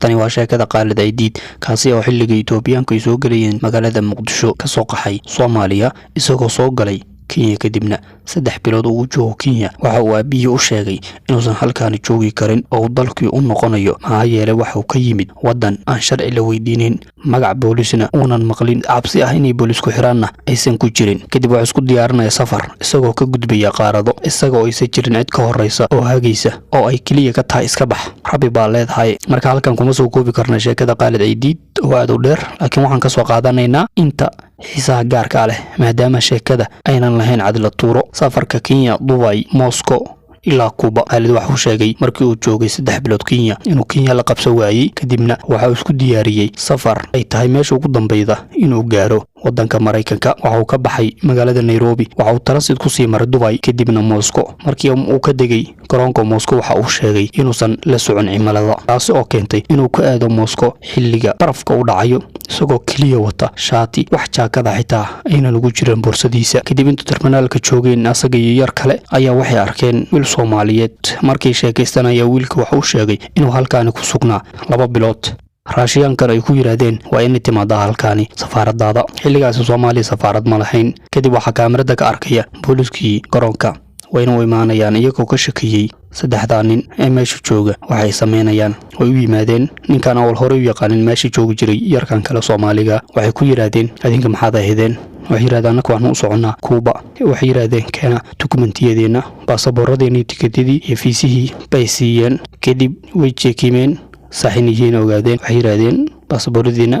tani waa sheekada Khalid Ciid kaasi oo xilliga Itoobiyaanku ay soo galayeen magaalada Muqdisho ka soo qaxay Soomaaliya isagoo soo galay Kenya kadibna 3 bilood uu joogo Kenya waxa uu aabbihi u sheegay inuusan halkaan joogi karin oo dalkii u noqonayo maxaa yeelay waxa uu ka yimid wadan aan sharci la weydiinin magac boolisna uunan maqlin cabsi ah inay boolisku xiraanna aysan ku jirin kadib waxa isku diyaarinaya safar isagoo ka gudbaya qaarado isagoo aysan jirin cid ka horeysa oo hagaysa oo ay kaliya ka tahay iska bax rabbi baa leedahay marka halkan kuma soo koobi karna sheekada Khalid Ciid oo aad u dheer laakiin waxaan ka soo qaadanaynaa inta xiisaha gaarka leh maadaama sheekada aynan lahayn cadla tuuro safarka Kenya Dubai Moscow ilaa Kuba Khalid waxa uu sheegay markii uu joogay 3 bilood Kenya inuu Kenya la qabso waayay kadibna waxa uu isku diyaariyay safar ay tahay meesha ugu dambayda inuu gaaro wadanka Mareykanka waxa uu ka baxay magaalada Nairobi waxa uu transit ku sii maray Dubai kadibna Moscow markii uu ka degay garoonka Moscow waxa uu sheegay inuusan la socon cimilada taas oo keentay inuu ka aado Moscow xilliga barafka u dhacayo isagoo kaliya wata shaati wax jaakada xitaa aynan ugu jirin boorsadiisa kadib intuu terminalka joogeen asaga iyo yar kale ayaa waxay arkeen wiil Soomaaliyeed markii sheekaysanaya wiilka waxa uu sheegay inuu halkaan ku sugnaa 2 bilood raashiyaankan ay ku yiraahdeen waa in timaada halkaani safaaradaada xilligaas Soomaaliya safaarad ma lahayn kadib waxa kaamirada ka arkaya booliskii garoonka wayna u imaanayaan iyagoo ka shakiyay 3 nin ee meesha jooga waxay sameynayaan way u yimaadeen ninkan oo hore u yaqaanin meesha joogi jiray yarkan kale Soomaaliga waxay ku yiraahdeen adinka maxaad ahaydeen waxay yiraahdaan waxaan u soconaa Kuba waxay yiraahdeen keena dukumentiyadeenna baasaboorradeena tikidadii iyo fiisihii bay siiyeen kadib way jeekimeen saxinihiin ogaadeen waxay yiraahdeen baasaboorradeena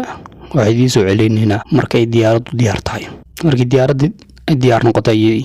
waxay idin soo celinayna markay diyaaraddu diyaar tahay markii diyaaraddu diyaar noqotay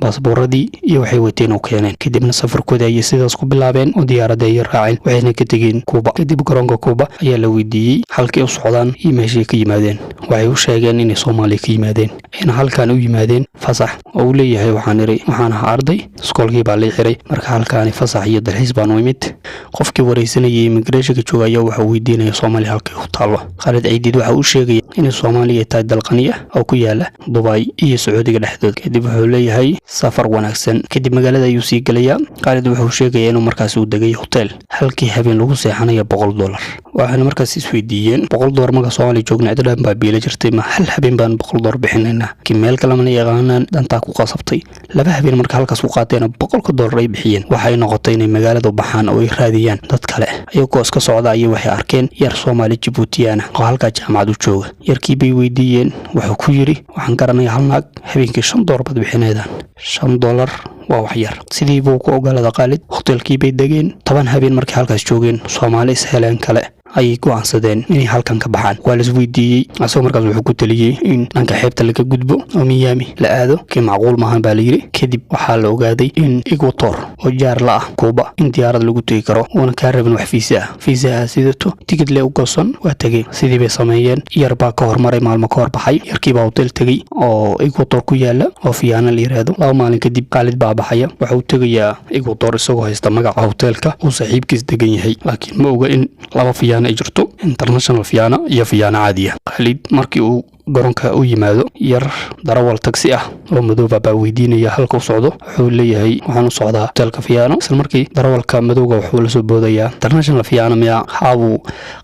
baasaboorradii iyo waxay wateen oo keeneen kadibna safarkooda ay sidaas ku bilaabeen oo diyaaradda ay raaceen waxayna ka tageen Kuba kadib garoonka Kuba ayaa la weydiiyay halkii u socdaan iyo meeshii ka yimaadeen waxay u sheegeen inay Soomaaliya ka yimaadeen in halkaan u yimaadeen fasax oo uu leeyahay waxaan ahaa arday iskoolkii baa la xiray marka halkaan fasax iyo dalxiis baan u imid qofkii wareysanayay immigration-ka joogaya waxa uu weydiinaya Soomaaliya halkii u taalo Khalid Ciid waxa uu sheegay in Soomaaliya tahay dal qani ah oo ku yaala Dubai iyo Sacuudiga dhexdooda kadib wuxuu leeyahay safar wanaagsan kadib magaalada ayuu sii galaya Khalid wuxuu sheegay inuu markaas u degay hotel halkii habeen lagu seexanayo $100 waxaana markaas isweydiiyeen $100 marka Soomaaliya joogna cid dhan baa biila jirtay ma hal habeen baan $100 bixinayna kimeel kale ma yaqaanaan danta ku qasabtay 2 habeen marka halkaas ku qaateen $100 ay bixiyeen waxay noqotay inay magaalada u baxaan oo ay raadiyaan dad kale ayagoo iska socda ay waxay arkeen yar Soomaali Djiboutiana oo halka jaamacad u jooga yarkii bay weydiiyeen wuxuu ku yiri waxaan garanayaa hal naag habeenkii $5 bad bixinayaan $5 waa wax yar sidii buu ku ogolaaday Khalid hotelkii bay degeen 10 habeen markii halkaas joogeen Soomaali is heleen kale ay go'aansadeen inay halkan ka baxaan waa la isweydiiyay asoo markaas wuxuu ku taliyay in dhanka xeebta laga gudbo oo Miami la aado kii macquul ma ahan baa la yiri kadib waxaa la ogaaday in Ecuador oo jaar la ah Kuba in diyaarad lagu tagi karo oo ka rabin wax fiisa sidato tikid le u goosan waa tagay sidii bay sameeyeen yar baa ka hormaray maalmo ka hor baxay yarkii baa hotel tagay oo Ecuador ku yaala oo Fiyaana la yiraahdo 2 maalin kadib Khalid baa baxaya waxa uu tagayaa Ecuador isagoo haysta magaca hotelka oo saaxiibkiis degan yahay laakiin ma oga in 2 Fiyaana ay jirto international Fiyaana iyo Fiyaana caadiya Khalid markii uu garoonka u yimaado yar darawal taxi ah oo madooba baa weydiinaya halka uu socdo wuxuu leeyahay waxaan u socdaa hotelka Fiyaana isla markii darawalka madowga wuxuu la soo boodaya international Fiyaana miya haabu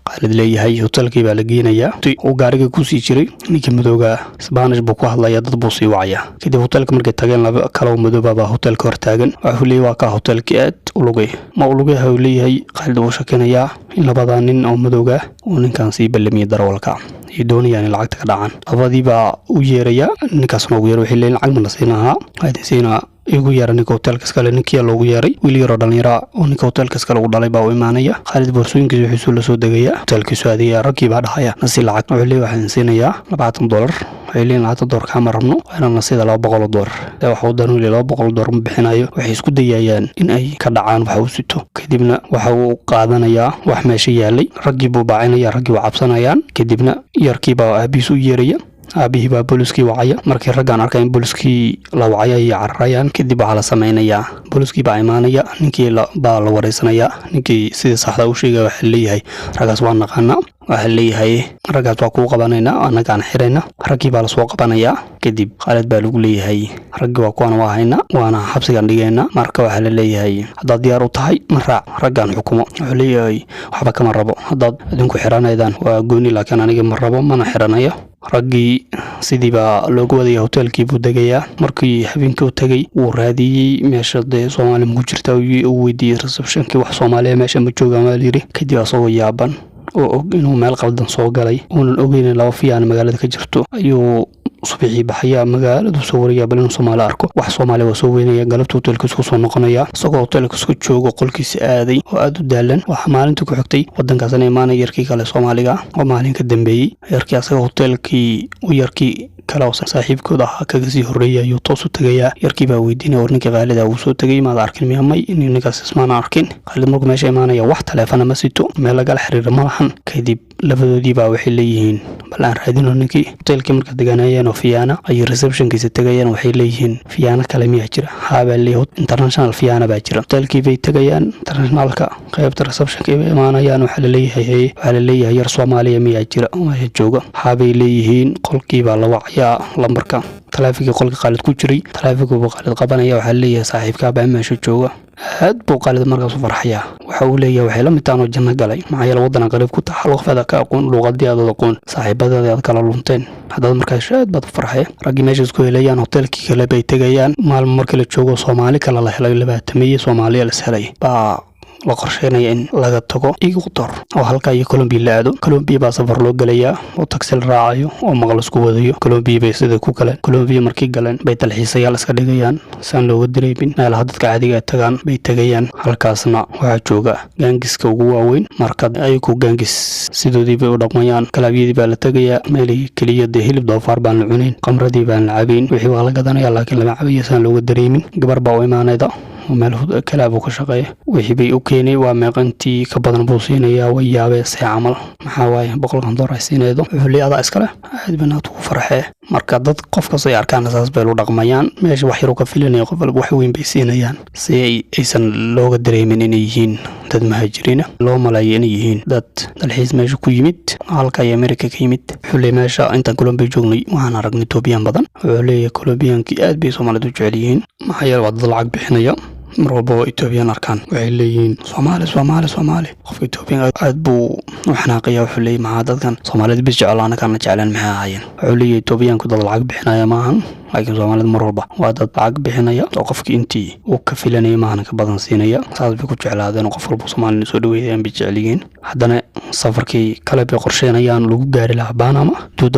Khalid leeyahay hotelkii baa la geenaya uu gaariga ku sii jiray ninkii madowga Spanish buu ku hadlaya dad buu sii wacaya kadib hotelka markay tageen laba kale oo madooba baa hotelka hor taagan wuxuu leeyahay waa ka hotelkii aad u lugay wuxuu leeyahay Khalid uu shaqeynaya in labada nin oo madowga oo ninkan sii ballamiyay darawalka ay doonayaan lacagta ka dhacaan labadii baa u yeeraya ninkaasna ugu yeeray wixii lacag ma la siinaha aydiisina igu yeeray ninka hotelka iskale ninkii loogu yeeray wiil yar oo dhalinyaro oo ninka hotelka iskale ugu dhalay baa u imaanaya Khalid boorsooyinkiisa wuxuu la soo degaya hotelkiisu aadaya ragii baa dhahaya nasi lacag wuxuu leeyahay waxaan siinayaa $20 ayleen $20 kama rabno waxaan nasida $200 waxa uu danuuli $200 ma bixinayo waxay isku dayayaan in ay ka dhacaan waxa uu sito kadibna waxa uu qaadanayaa wax meesha yaalay ragii buu baacinaya ragii waa cabsanayaan kadibna yarkii baa aabiis u yeeraya aabihii baa booliskii wacaya. markii raggaan arkay in booliskii la wacaya ay cararayaan, kadib waxaa la samaynayaa booliskii baa imaanaya, ninkii baa la wareysanaya. ninkii sidii saxda u sheegay waxa leeyahay raggaas waa naqaana, waxa leeyahay raggaas waa kuu qabanayna, anagaan xirayna. raggii baa lasoo qabanayaa, kadib Khalid baa lagu leeyahay raggii waa kuwan waa hayna, waana xabsigan dhigayna. marka waxaa la leeyahay haddaad diyaar u tahay ma raac raggaan xukumo. wuxuu leeyahay waxba kama rabo, haddaad idinku xiranaydaan waa gooni, laakiin aniga ma rabo, mana xiranayo. raggii sidii baa loogu wadaya hoteelkii buu degayaa. markii habeenkii u tagay wuu raadiyey meesha dee Soomaali ma ku jirta, uu weydiiyey receptionkii wax Soomaaliya meesha ma joogaan baa layidhi. kadib asagoo yaaban oo og inuu meel qaldan soo galay, uunan ogeyn laba fiyaan magaalada ka jirto, ayuu subaxii baxaya magaaladu soo waraya bal inuu Soomaali arko. wax Soomaali waa soo weynaya, galabta hoteelka isku soo noqonaya. isagoo hoteelka isku joogo qolkiisa aaday oo aad u daalan. waxaa maalintii ku xigtay wadankaasna imaanay yarkii kale Soomaaliga oo maalin ka dambeeyey. yarkii asagoo hoteelkii u yarkii kale oo saaxiibkooda ahaa kaga sii horreeyay ayuu toos u tagayaa. yarkii baa weydiinaya war ninkii Khalid uu soo tagay maad arkin miya? may ninkaas ismaan arkin. Khalid markuu meesha imaanaya wax taleefana ma sito, meel lagala xiriiro ma lahan. kadib labadoodii baa waxay leeyihiin bal aan raadino ninkii. hoteelkii marka deganayeen oo Fiyaana ayay receptionkiisa tagayaan. waxay leeyihiin Fiyaana kale miyaa jira? haa baa leeyahay, international Fiyaana baa jira. hoteelkii bay tagayaan, internationalka qaybta receptionka ay imaanayaan. waxaa la leeyahay yar Soomaaliya miyaa jira meesha jooga? haa bay leeyihiin. qolkii baa la wacaya lambarka taleefankii qolka Khalid ku jiray. taleefankii buu Khalid qabanaya. waxaa leeyahay saaxiibkaa baa meesha jooga. aad buu Khalid markaas u farxaya. waxa uu leeyahay waxay la mid tahay janno galay, maxaa yeelay waddan qariib ku tahay, luqada ka aqoon, luqadii aad aqoon, saaxiibadada aad kala lunteen. hadda markaas aad baad u farxay. raggii meesha isku helayaan, hoteelkii kale bay tagayaan. maalmo markii la joogo Soomaali kale la helay, 20 Soomaaliya la helay baa la qorsheynaya in laga tago Ecuador oo halka iyo Colombia la aado. Colombia baa safar loo galayaa oo taxi la raacayo oo maqal isku wadayo. Colombia bay sida ku galeen. Colombia markii galeen bay dalxiisayaal iska dhigayaan saan looga dareemin. meelaha dadka caadiga tagaan bay tagayaan. halkaasna waxaa jooga gaangiska ugu waaweyn. marka ayagu gaangis sidoodii bay u dhaqmayaan. kalaabiyadii baa la tagayaa. meelihii keliya dee hilib doofaar baan la cunayn, qamradii baan la cabayn. wixii waa la gadanaya laakiin lama cabayo saan looga dareemin. gabar baa u imaanayda meel kalaab uu ka shaqeeya. wixii bay u keenay waa meeqantii ka badan buu siinayaa. way yaabee see camal maxaa waaye $100 ay siinaydo. wuxuu leeyahay adaa iskale. aad banaad ugu farxee. marka dad qof kasta ay arkaan asaas bay u dhaqmayaan. meesha wax yar ka filanaya qof walba wax weyn bay siinayaan si aysan looga dareemin inay yihiin dad muhaajiriin loo malayo inay yihiin dad dalxiis meesha ku yimid, halka ay Amerika ka yimid. wuxuu leeyahay meesha intaan Colombia joognay waxaan aragnay Ethiopian badan. wuxuu leeyahay Colombiankii aad bay Soomaalidu u jecel yihiin, maxaa yeelay waa dad lacag bixinaya. mar walba oo Ethiopian arkaan waxay leeyihiin Soomaali. qofka Ethiopian aad buu u xanaaqaya. wuxuu leeyahay maxaa dadkan Soomaalida bis jeclaan kana jeclaan maxay ahaayeen? wuxuu leeyahay Ethiopianku dad lacag bixinaya maahan, laakiin Soomaalida mar walba waa dad lacag bixinaya oo qofkii intii uu ka filanayay maahan ka badan siinaya. saas bay ku jeclaadeen qof walba Soomaaliya soo dhaweeyeen bay jecelihiin. haddana safarkii kale bay qorsheynayaan lagu gaari lahaa Panama.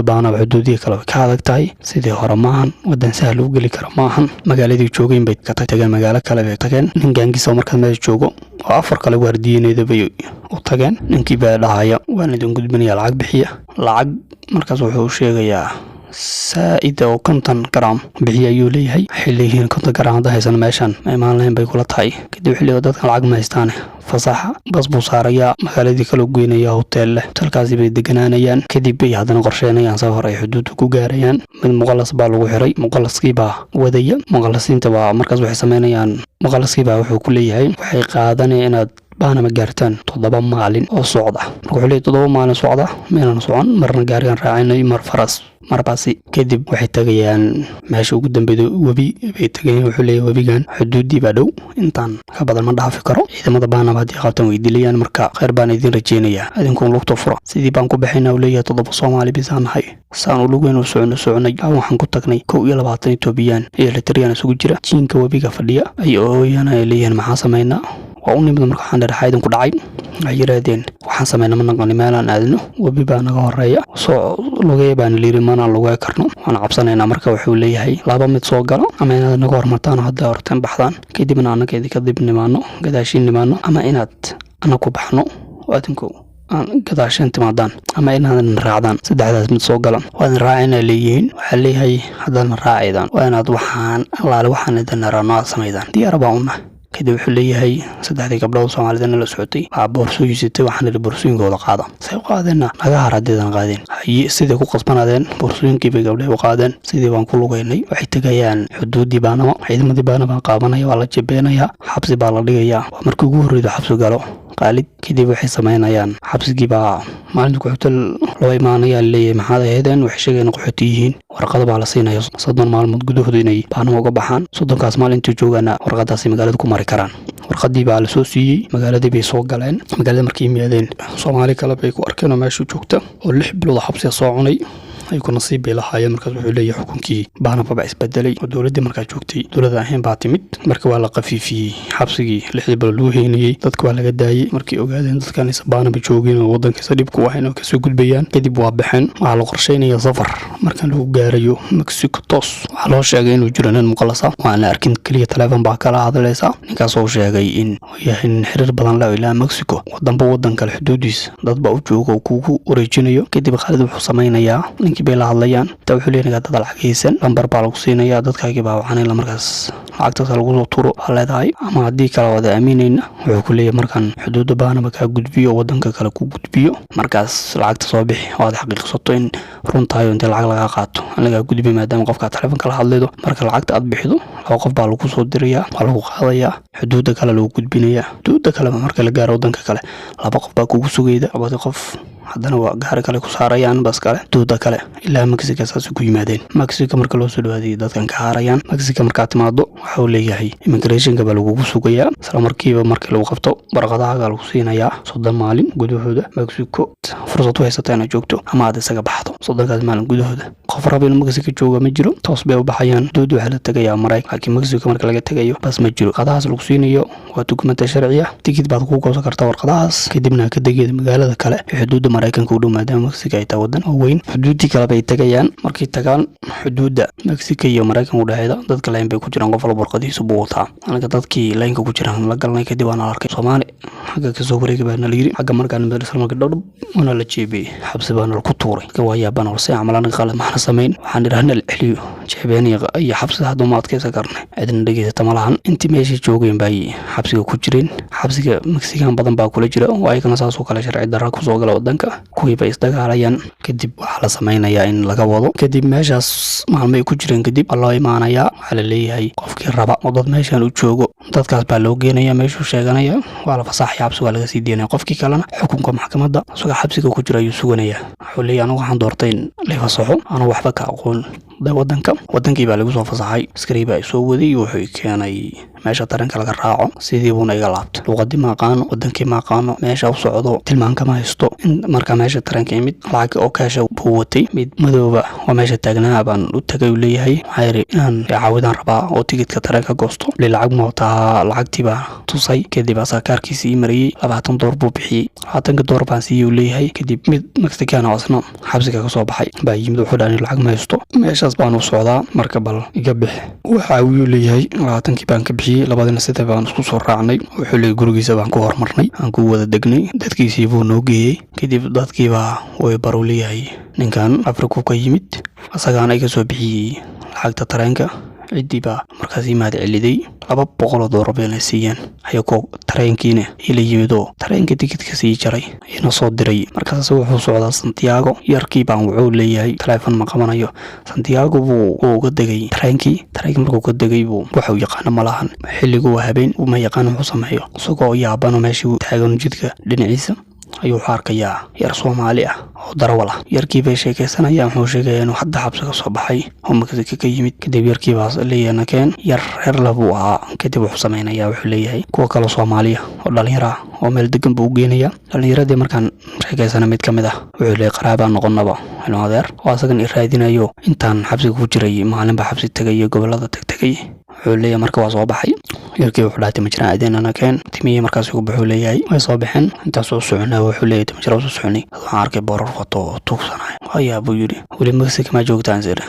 Panama xuduudii kale ka adag tahay sidii hore maahan, wadan sahal lagu geli karo maahan. magaaladii joogeen bay ka tageen magaalo kale bay tageen. nin gaangisa markaa meesha joogo oo 4 kale waardiyeynayda bay u tageen. ninkii baa dhahaya waan idin gudbinaya lacag bixiya. lacag markaas wuxuu sheegayaa saa'ida oo 50 gram bixiya ayuu leeyahay. xilligiin 50 gram hadda haysan meeshan ma imaan lahayn bay kula tahay. kadib xilliga dadka lacag ma haystaan fasaxa bas buu saaraya magaaladii kala goynaya hoteelkaasi bay deganaanayaan. kadib bay haddana qorsheynayaan safar ay xuduudda ku gaarayaan. mid muqallas baa lagu xiray. muqallaskii baa wadaya. muqallasiinta baa markaas waxay sameynayaan. muqallaskii baa wuxuu ku leeyahay waxay qaadanayaan inaad Panama gaartaan 7 maalin oo socda. marka wuxuu leeyahay 7 maalin socda meelan socon, marna gaarigan raacinay, mar faras, mar baasi. kadib waxay tagayaan meesha ugu dambeeyay webi bay tagayaan. wuxuu leeyahay webigan xuduudii baa dhow, intaan ka badan ma dhaafi karo. ciidamada Panama haddii qabtaan way dilayaan. marka khayr baan idin rajeynayaa, idinku lugta furo. sidii baan ku bixinaa. uu leeyahay 7 Soomaali bisaan nahay. saan u lugeyn u soconay waxaan ku tagnay 22 Ethiopian iyo Eritrean isugu jira. jiinka webiga fadhiya ay ooyana ay leeyahay maxaa sameynaa? waa u nimid marka waxaan dheer xaydan ku dhacay. waxay yiraahdeen waxaan sameynaa ma naqani meelaan aadno, webi baa naga horeeya, soo lugay baan liiri mana lugay karno, waan cabsanaynaa. marka wuxuu leeyahay 2 mid soo galo ama inaad naga hormartaan hadda horteen baxdaan, kadibna annaga kadib nimaano gadaashin nimaano, ama inaad anagu baxno waadinku gadaashin timaadaan, ama inaad raacdaan. saddexdaas mid soo galan waan raacina leeyihiin. waxaa leeyahay haddana raacidan waa inaad waxaan idin rano sameeyaan diyaar baa una. kadib wuxuu leeyahay 3 gabdhood Soomaalida la socotay baa boorsooyin sitay. waxaan boorsooyinkooda qaada say qaadana naga haradeedan qaadeen. haye sidii ku qasbanaadeen boorsooyinkii bay gabdhaha u qaadeen sidii baan ku lugaynay waxay tegayaan xuduudii Baanama ciidamadii Baanama qaabanaya waa la jabeenaya xabsi baa la dhigayaa waa markii ugu horreeyay xabsi galo qaalid kadib waxay sameynayaan xabsigii baa maalinta qaxootil loo imaanaya leeyahay maxaad ahaydeen waxay sheegeen qaxooti yihiin warqad baa la siinaya 30 maalmood gudahood inay Baanama uga baxaan 30kaas maalintii joogana warqadaasi magaalada ku mari karaan warqadii baa la soo siiyay magaaladii bay soo galeen magaalada markii yimaadeen Soomaali kale bay ku arkeen meesha joogta oo 6 bilood xabsi soo cunay ay ku nasiib bay lahaayeen markaas wuxuu leeyahay xukunkii Baanama baa isbedelay oo dawladda markaa joogtay dawladda ahayn baa timid marka waa la qafiifiyay xabsigii 6 bilood loo heynayay dadka waa laga daayay markii ogaadeen dadkan is Baanama joogeen oo wadankiisa dhib ku ahayn oo ka soo gudbayaan kadib waa baxeen waxa la qorsheynaya safar markan lagu gaarayo Mexico toos waxa loo sheegay inuu jiro nin muqallasa waan la arkin kaliya telefoon baa kala hadlaysa ninkaas oo sheegay in yahay xiriir badan la ilaa Mexico wadan kale xuduudiis dad baa u jooga oo kugu wareejinayo kadib Khalid wuxuu sameeynayaa bay la hadlayaan ta wuxuu leeyahay dad lacagaysan lambar baa lagu siinaya dadkaagi baa waxaan la markaas lacagtaas lagu soo turo leedahay ama hadii kala wada aaminayna wuxuu ku leeyahay markan xuduudda Baanama ka gudbiyo wadanka kale ku gudbiyo markaas lacagta soo bixi waad xaqiiqsato in runtahay inta lacag laga qaato laga gudbiyo maadaama qofka telefoonka la hadlaydo marka lacagta aad bixido laba qof baa lagu soo diraya waa lagu qaadaya xuduudda kale lagu gudbinaya xuduudda kale marka la gaaro wadanka kale laba qof baa kugu sugayda labada qof haddana waa gaari kale ku saarayaan bas kale xuduudda kale ilaa Mexico saas ku yimaadeen Mexico marka loo soo dhawaadiyay dadkan ka harayaan Mexico marka timaado waxa uu leeyahay immigration ka lagu sugayaa isla markiiba markii lagu qabto warqadaha lagu siinayaa 30 maalin gudahooda Mexico fursad u haysata inay joogto ama aad isaga baxdo 30 maalin gudahooda qof raba in Mexico jooga ma jiro toos bay u baxayaan xuduud waxa la tagayaa Mareykanka laakiin Mexico marka laga tagayo bas ma jiro qadaas lagu siinayo waa dukumeenti sharci ah tigid baad ku goosan kartaa warqadaas kadibna ka degeed magaalada kale xuduudda Mareykanka u dhow maadaama Mexico ay tahay wadan weyn xuduudii kale bay tagayaan markii tagaan xuduudda Mexico iyo Mareykanka u dhaxayda dadka leen bay ku jiraan qof walba warqadiisa buu wataa anaga dadkii leenka ku jiraan la galnay kadib aan arkay Soomaali xagga ka soo wareegay baa la yiri xagga markaan meel islaamka dhadhab una la jeebay xabsi baan ku tuuray ka waayaan oo si amalan qalad ma sameyn waxaan iraahna celiyo jeebeen iyo xabsi hadda ma adkaysan karnay cidna dhageysata malahan intii meeshii joogeen bay xabsiga ku jireen xabsiga Mexican badan baa kula jira oo ay kana saas oo kale sharci darro ku soo gala wadanka kuwii bay isdagaalayaan kadib waxa la sameeynayaa in laga wado kadib meeshaas maalmay ku jireen kadib loo imaanaya waxa la leeyahay qofkii raba oo dad meeshan u joogo dadkaas baa loo geenaya meeshuu sheeganaya waa la fasaxay xabsi waa laga sii deynaa qofkii kalena xukunka maxkamadda suuqa xabsiga ku jira ayuu suganaya wuxuu leeyahay anigu waxaan doortay in la fasaxo ana waxba ka aqoon wadankii baa lagu soo fasaxay askari baa soo waday wuxuu keenay meesha taranka laga raaco sidii buu iga laabtay luqadii ma aqaan wadankii ma aqaan meesha u socdo tilmaanka ma haysto in marka meesha taranka imid lacag oo kaasha buu watay mid madooba oo meesha taagnaa baan u tagay leeyahay waxay inaan caawidan rabaa oo tigidhka taranka goosto lacag ma wataa lacagtii baa tusay kadib askarkiisii mariyay $20 buu bixiyay $20 baan siiyay leeyahay kadib mid Mexican oo asna xabsiga ka soo baxay baa yimid wuxuu dhaanay lacag ma haysto meeshaas baan u socdaa marka bal iga bix waxa uu leeyahay 20 baan ka bixiyay labadina sida baan isku soo raacnay wuxuu leeyahay gurigiisa baan ku hormarnay aan ku wada degnay dadkiisii buu noo geeyay kadib dadkii baa way baro leeyahay ninkan Afrika ka yimid asagana iga soo bixiyay lacagta taranka cidiba markaas yimaad celiday $200 been siiyeen ayagoo tareenkiina ila yimido tareenka tigidhka sii jaray ina soo diray markaas wuxuu socdaa Santiago yarkii baan wuxuu leeyahay telefoon ma qabanayo Santiago buu uga degay tareenkii markuu ka degay buu wuxuu yaqaan malahan xilligu habeen uma yaqaan wuxuu sameeyo isagoo yaabano meeshii taagan jidka dhinaciisa ayuu xarkayaa yar Soomaali ah oo darawal ah yarkii bay sheekaysanayaan wuxuu sheegay inuu hadda xabsiga soo baxay oo Mexico ka yimid kadib yarkii baa leeyahay keen yar reer labu ah kadib wuxuu sameeynayaa wuxuu leeyahay kuwa kale Soomaali ah oo dhalinyaro oo meel degan buu geenayaa dhalinyaradii markaan sheekaysana mid kamid ah wuxuu leeyahay qaraaba noqonaba inuu adeer oo asagan iraadinayo intaan xabsiga ku jiray maalinba xabsi tagay gobolada tagtagay wuxuu leeyahay marka waa soo baxay yarkii wuxuu dhaatay ma jiraan adeena keen timiyay markaas uu wuxuu leeyahay way soo baxeen intaas soo soconaa wuxuu leeyahay ma jiraan soo soconay waxaan arkay boorar foto tuugsanay ayaa buu yiri wali Mexico ma joogtaan sir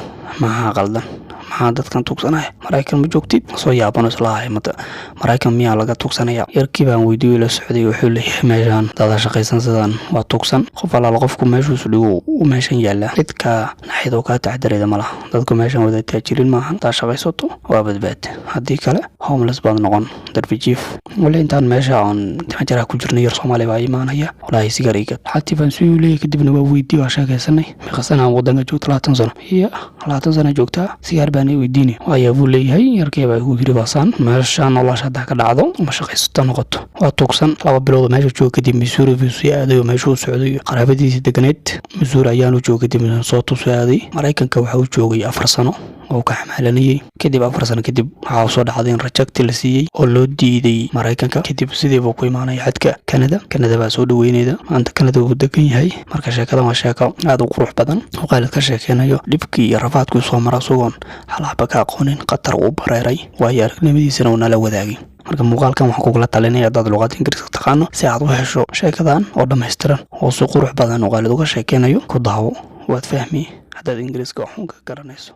ma qaldan maxaa dadkan tuugsanaya maraykan ma joogtid soo yaabano islaahay mata maraykan miyaa laga tuugsanaya yarkii baan weydiiyey la socday wuxuu leeyahay meeshaan dada shaqaysan sidaan waa tuugsan qof alaala qofku meeshuu isdhigo u meeshan yaala cidka naxidoo kaa taxdareeda ma laha dadku meeshan wada taajirin maahan taa shaqaysato waa badbaad haddii kale homeless baad noqon darbijiif wali intaan meesha aan timajaraha ku jirnay yar Soomaali baa imaanaya walaahi sigariga xatii baan soo leeyahay kadibna waa weydiiyay sheekaysanay meeqasana wadanka joogto 20 sano iyo 20 sano joogta sigaar baan weydiinay waaya buu leeyahay yarkii baa ugu yiri baasan meesha nolosha ka dhacdo ma shaqaysato noqoto waa tuugsan 2 bilood meesha joog kadib Missouri buu soo aaday meesha uu socday qaraabadiisa deganeed Missouri ayaanu joogay kadib soo tusaaday maraykanka waxa uu joogay 4 sano oo ka xamaalanayay kadib 4 sano kadib waxa soo dhacday in reject la siiyay oo loo diiday maraykanka kadib sidii uu ku imaanay xadka Canada baa soo dhaweynayda maanta Canada uu degan yahay marka sheekadan waa sheeko aad u qurux badan oo qaalad ka sheekeynayo dhibkii iyo rafaadku soo maray sugan xalaba ka aqoonin qatar u bareeray waayo aragnimadiisana uu nala wadaagay marka muuqaalkan waxaan kugula talinayaa dad luqad Ingiriiska taqaano si aad u hesho sheekadan oo dhameystiran oo si qurux badan oo qaalad uga sheekeynayo ku daawo waad fahmi haddaad Ingiriiska wax ka garanayso